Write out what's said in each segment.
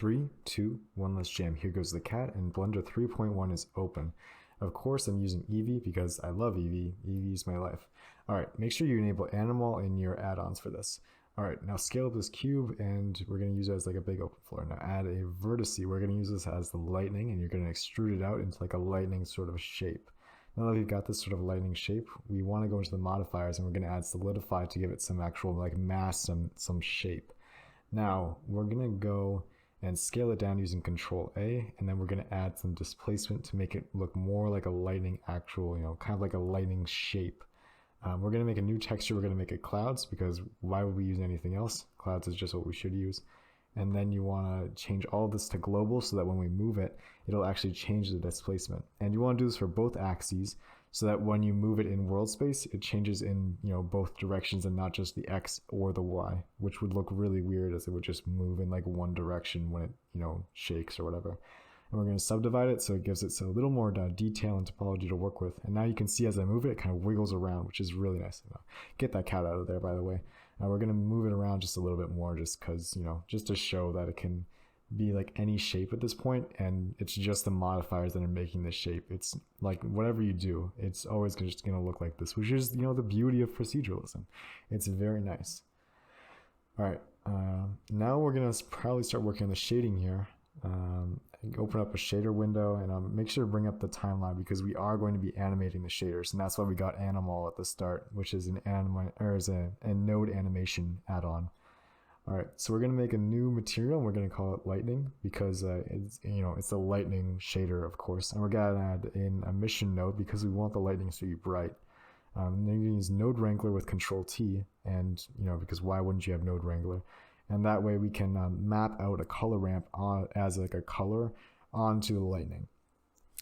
3, 2, 1, let's jam. Here goes the cat, and Blender 3.1 is open. Of course, I'm using Eevee because I love Eevee. Eevee is my life. All right, make sure you enable animal in your add-ons for this. All right, now scale up this cube, and we're going to use it as like a big open floor. Now add a vertice. We're going to use this as the lightning, and you're going to extrude it out into like a lightning sort of shape. Now that we've got this sort of lightning shape, we want to go into the modifiers, and we're going to add solidify to give it some actual like mass and some shape. Now we're going to go and scale it down using Control A, and then we're going to add some displacement to make it look more like a lightning actual, kind of like a lightning shape. We're going to make a new texture. We're going to make it clouds, because why would we use anything else? Clouds is just what we should use. And then you want to change all of this to global so that when we move it, it'll actually change the displacement. And you want to do this for both axes so that when you move it in world space, it changes in both directions and not just the X or the Y, which would look really weird as it would just move in like one direction when it shakes or whatever. And we're going to subdivide it so it gives it a little more detail and topology to work with. And now you can see as I move it, it kind of wiggles around, which is really nice. Get that cat out of there, by the way. We're going to move it around just a little bit more just because, just to show that it can be like any shape at this point, and it's just the modifiers that are making this shape. It's like whatever you do, it's always just going to look like this, which is, the beauty of proceduralism. It's very nice. All right, now we're going to probably start working on the shading here. Open up a shader window, and make sure to bring up the timeline because we are going to be animating the shaders, and that's why we got animal at the start, which is a node animation add-on. All right, so we're going to make a new material, and we're going to call it lightning because it's a lightning shader, of course, and we're going to add in a mission node because we want the lightning to be bright. Then you're going to use node wrangler with Control T, and because why wouldn't you have node wrangler? And that way we can map out a color ramp as like a color onto the lightning.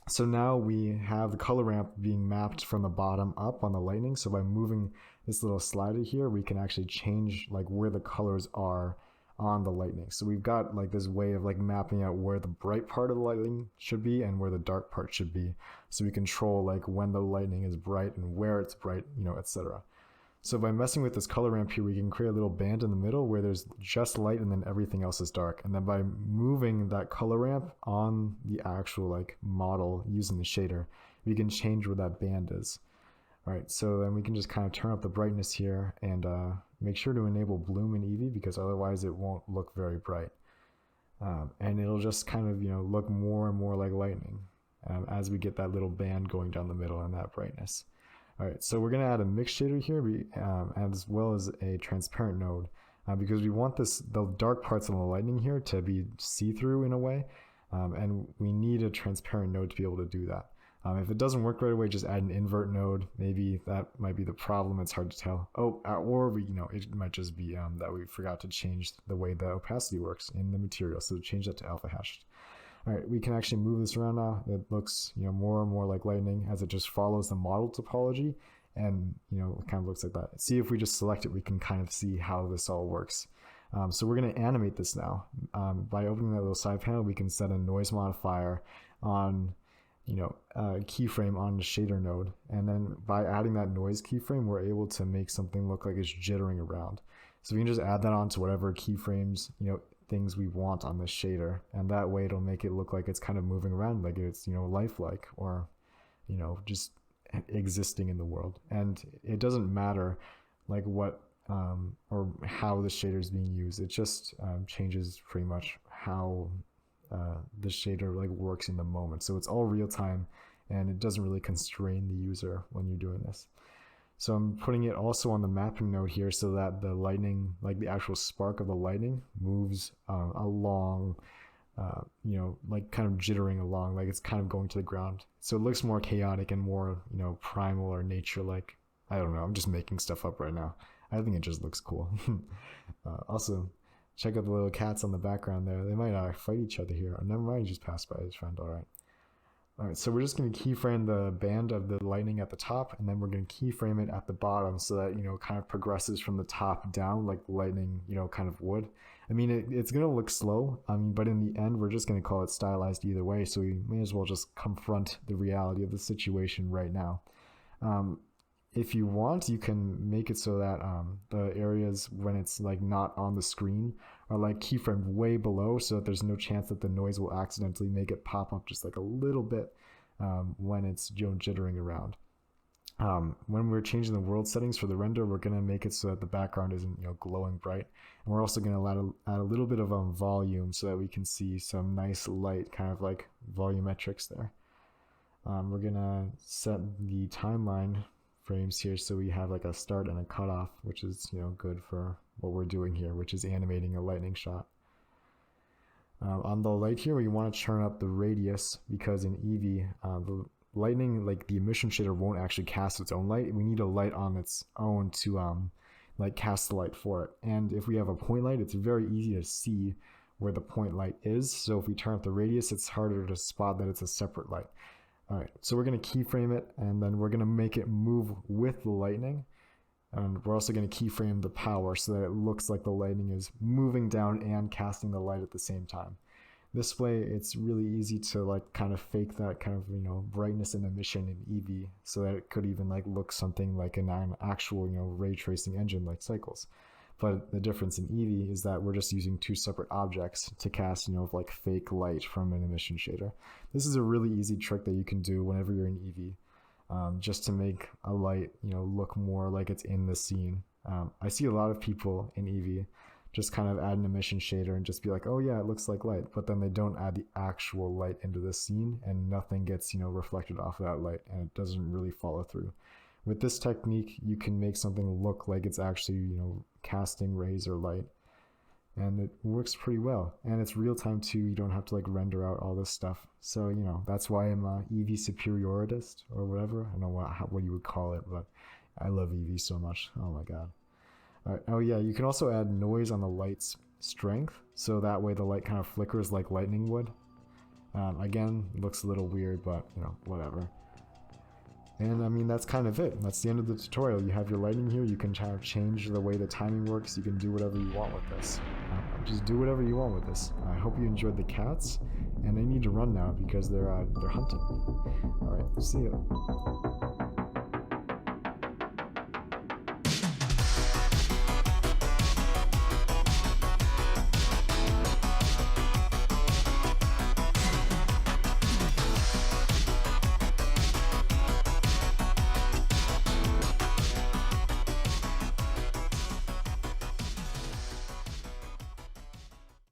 So now we have the color ramp being mapped from the bottom up on the lightning. So by moving this little slider here, we can actually change like where the colors are on the lightning. So we've got like this way of like mapping out where the bright part of the lightning should be and where the dark part should be. So we control like when the lightning is bright and where it's bright, etc. So by messing with this color ramp here, we can create a little band in the middle where there's just light and then everything else is dark. And then by moving that color ramp on the actual like model using the shader, we can change where that band is. All right, so then we can just kind of turn up the brightness here and make sure to enable bloom in Eevee because otherwise it won't look very bright. And it'll just kind of, look more and more like lightning as we get that little band going down the middle and that brightness. All right, so we're going to add a mix shader here as well as a transparent node because we want the dark parts of the lightning here to be see-through in a way, and we need a transparent node to be able to do that. If it doesn't work right away, just add an invert node. Maybe that might be the problem. It's hard to tell. Or it might just be that we forgot to change the way the opacity works in the material, so change that to alpha hashed. All right, we can actually move this around now. It looks, more and more like lightning as it just follows the model topology, and it kind of looks like that. See, if we just select it, we can kind of see how this all works. So we're going to animate this now. By opening that little side panel, we can set a noise modifier on, keyframe on the shader node, and then by adding that noise keyframe, we're able to make something look like it's jittering around. So we can just add that on to whatever keyframes, things we want on this shader, and that way it'll make it look like it's kind of moving around, like it's lifelike or just existing in the world. And it doesn't matter like what or how the shader is being used. It just changes pretty much how the shader like works in the moment. So it's all real time, and it doesn't really constrain the user when you're doing this. So I'm putting it also on the mapping node here so that the lightning, like the actual spark of the lightning, moves along, like kind of jittering along, like it's kind of going to the ground. So it looks more chaotic and more, primal or nature-like. I don't know. I'm just making stuff up right now. I think it just looks cool. Also, check out the little cats on the background there. They might fight each other here. Oh, never mind, just passed by his friend. All right. All right, so we're just going to keyframe the band of the lightning at the top, and then we're going to keyframe it at the bottom so that, kind of progresses from the top down like lightning, kind of would. I mean, it's going to look slow, but in the end, we're just going to call it stylized either way, so we may as well just confront the reality of the situation right now. if you want, you can make it so that the areas when it's like not on the screen are like keyframed way below, so that there's no chance that the noise will accidentally make it pop up just like a little bit when it's jittering around. When we're changing the world settings for the render, we're going to make it so that the background isn't glowing bright, and we're also going to add a little bit of volume so that we can see some nice light, kind of like volumetrics there. We're going to set the timeline frames here so we have like a start and a cutoff, which is good for what we're doing here, which is animating a lightning shot. On the light here, we want to turn up the radius, because in Eevee, the lightning, like the emission shader, won't actually cast its own light. We need a light on its own to like cast the light for it. And if we have a point light, it's very easy to see where the point light is. So if we turn up the radius, it's harder to spot that it's a separate light. All right, so we're going to keyframe it, and then we're going to make it move with the lightning. And we're also going to keyframe the power so that it looks like the lightning is moving down and casting the light at the same time. This way, it's really easy to like kind of fake that kind of brightness and emission in Eevee, so that it could even like look something like an actual ray tracing engine like Cycles. But the difference in Eevee is that we're just using two separate objects to cast like fake light from an emission shader. This is a really easy trick that you can do whenever you're in Eevee, just to make a light look more like it's in the scene. I see a lot of people in Eevee just kind of add an emission shader and just be like, oh yeah, it looks like light, but then they don't add the actual light into the scene, and nothing gets reflected off of that light, and it doesn't really follow through. With this technique, you can make something look like it's actually casting rays or light, and it works pretty well. And it's real time too. You don't have to like render out all this stuff. So that's why I'm a Eevee superiorist or whatever. I don't know what you would call it, but I love Eevee so much. Oh my god. All right. Oh yeah, you can also add noise on the light's strength, so that way the light kind of flickers like lightning would. Again, looks a little weird, but whatever. And I mean, that's kind of it. That's the end of the tutorial. You have your lightning here. You can try to change the way the timing works. You can do whatever you want with this. Just do whatever you want with this. I hope you enjoyed the cats, and I need to run now because they're hunting me. All right, see ya.